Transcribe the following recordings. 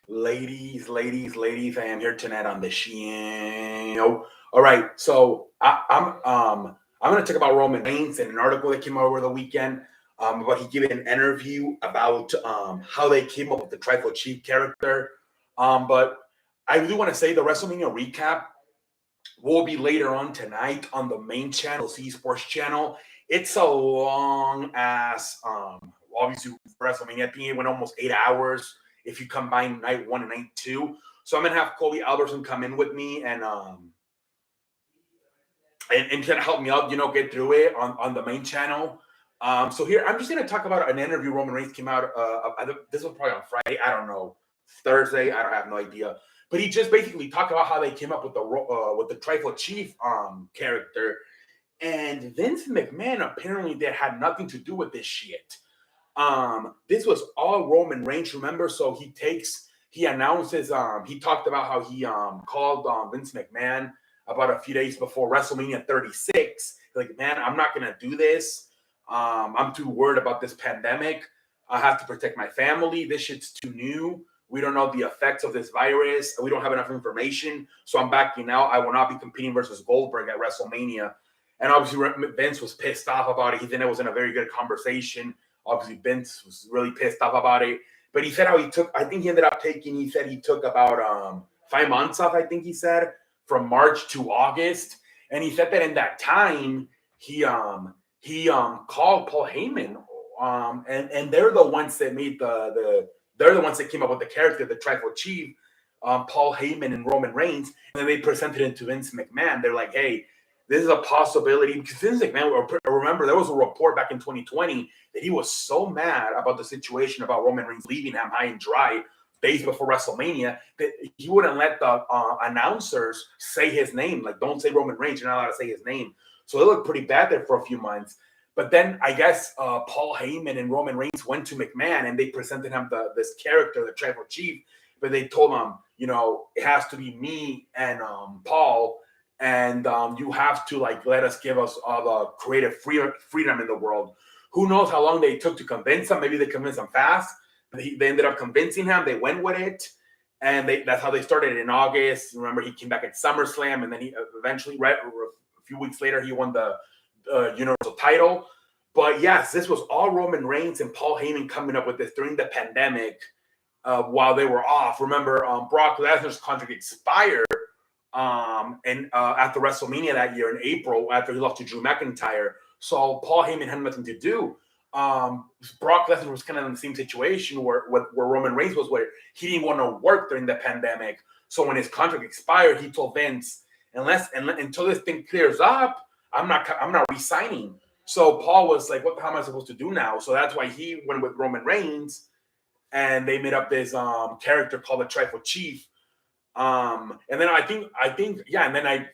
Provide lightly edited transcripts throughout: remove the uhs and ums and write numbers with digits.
Ladies, I am here tonight on the show. All right, so I'm going to talk about Roman Reigns and an article that came out over the weekend. About he gave an interview about how they came up with the Tribal Chief character. But I do want to say the WrestleMania recap will be later on tonight on the main channel, C Sports channel. It's a long ass, obviously WrestleMania. I think it went almost 8 hours if you combine night one and night two. So I'm gonna have Colby Albertson come in with me and kind of help me out, get through it on the main channel. So here I'm just gonna talk about an interview Roman Reigns came out. This was probably on Friday. I don't know, Thursday. I don't have no idea. But he just basically talked about how they came up with the Tribal Chief character, and Vince McMahon apparently that had nothing to do with this shit. This was all Roman Reigns, remember? So he announces, he talked about how he called Vince McMahon about a few days before WrestleMania 36. Like, man, I'm not gonna do this. I'm too worried about this pandemic. I have to protect my family. This shit's too new. We don't know the effects of this virus. We don't have enough information. So I'm backing out. I will not be competing versus Goldberg at WrestleMania. And obviously, Vince was pissed off about it. He didn't it wasn't a very good conversation. Obviously, Vince was really pissed off about it. But he said how he said he took about 5 months off, I think he said, from March to August. And he said that in that time, he called Paul Heyman. And they're the ones that made they're the ones that came up with the character, the Tribal Chief, Paul Heyman and Roman Reigns. And then they presented it to Vince McMahon. They're like, hey, this is a possibility. Because Vince McMahon, remember, there was a report back in 2020 that he was so mad about the situation about Roman Reigns leaving him high and dry days before WrestleMania that he wouldn't let the announcers say his name. Like, don't say Roman Reigns. You're not allowed to say his name. So it looked pretty bad there for a few months. But then I guess Paul Heyman and Roman Reigns went to McMahon and they presented him this character, the Tribal Chief. But they told him, it has to be me and Paul, and you have to let us give us all the creative freedom in the world. Who knows how long they took to convince him? Maybe they convinced him fast. They ended up convincing him. They went with it, and that's how they started in August. Remember, he came back at SummerSlam, and then he eventually, a few weeks later, he won the Universal title. But yes, this was all Roman Reigns and Paul Heyman coming up with this during the pandemic while they were off. Remember, Brock Lesnar's contract expired after WrestleMania that year in April after he lost to Drew McIntyre. So Paul Heyman had nothing to do. Brock Lesnar was kind of in the same situation where Roman Reigns was, where he didn't want to work during the pandemic. So when his contract expired, he told Vince, until this thing clears up, I'm not resigning. So Paul was like, what the hell am I supposed to do now? So that's why he went with Roman Reigns, and they made up this character called the Tribal Chief. And then I think, and then I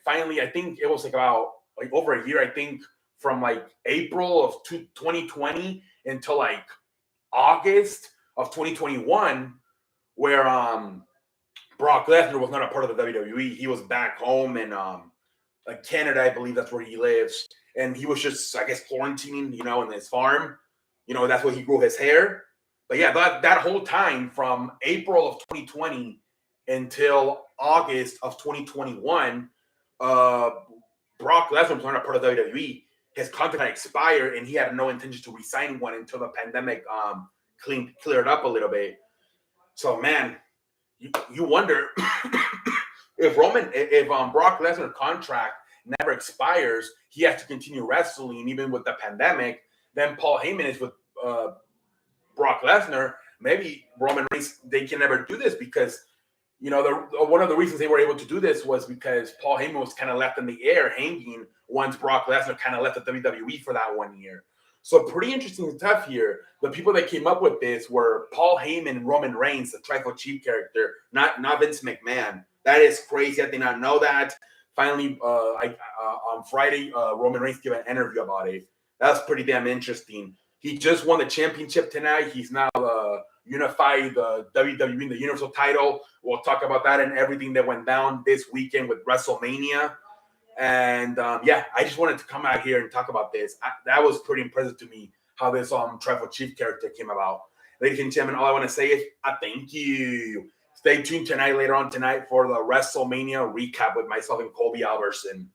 think it was about over a year, I think from April of 2020 until August of 2021, where Brock Lesnar was not a part of the WWE. He was back home in Canada, I believe that's where he lives. And he was just, I guess, quarantining, in his farm. That's where he grew his hair. But yeah, that whole time from April of 2020 until August of 2021, Brock Lesnar was not a part of WWE. His contract expired, and he had no intention to resign one until the pandemic cleared up a little bit. So, man, you wonder if Brock Lesnar's contract never expires, he has to continue wrestling even with the pandemic. Then Paul Heyman is with Brock Lesnar. Maybe Roman Reigns, they can never do this because one of the reasons they were able to do this was because Paul Heyman was kind of left in the air hanging once Brock Lesnar kind of left the WWE for that 1 year. So pretty interesting stuff here. The people that came up with this were Paul Heyman and Roman Reigns, the Tribal Chief character, not Vince McMahon. That is crazy. I did not know that. Finally, on Friday, Roman Reigns gave an interview about it. That's pretty damn interesting. He just won the championship tonight. He's now unified the WWE, the Universal title. We'll talk about that and everything that went down this weekend with WrestleMania. And I just wanted to come out here and talk about this. That was pretty impressive to me, how this Tribal Chief character came about. Ladies and gentlemen, all I want to say is thank you. stay tuned tonight, later on tonight, for the WrestleMania recap with myself and Colby Alverson.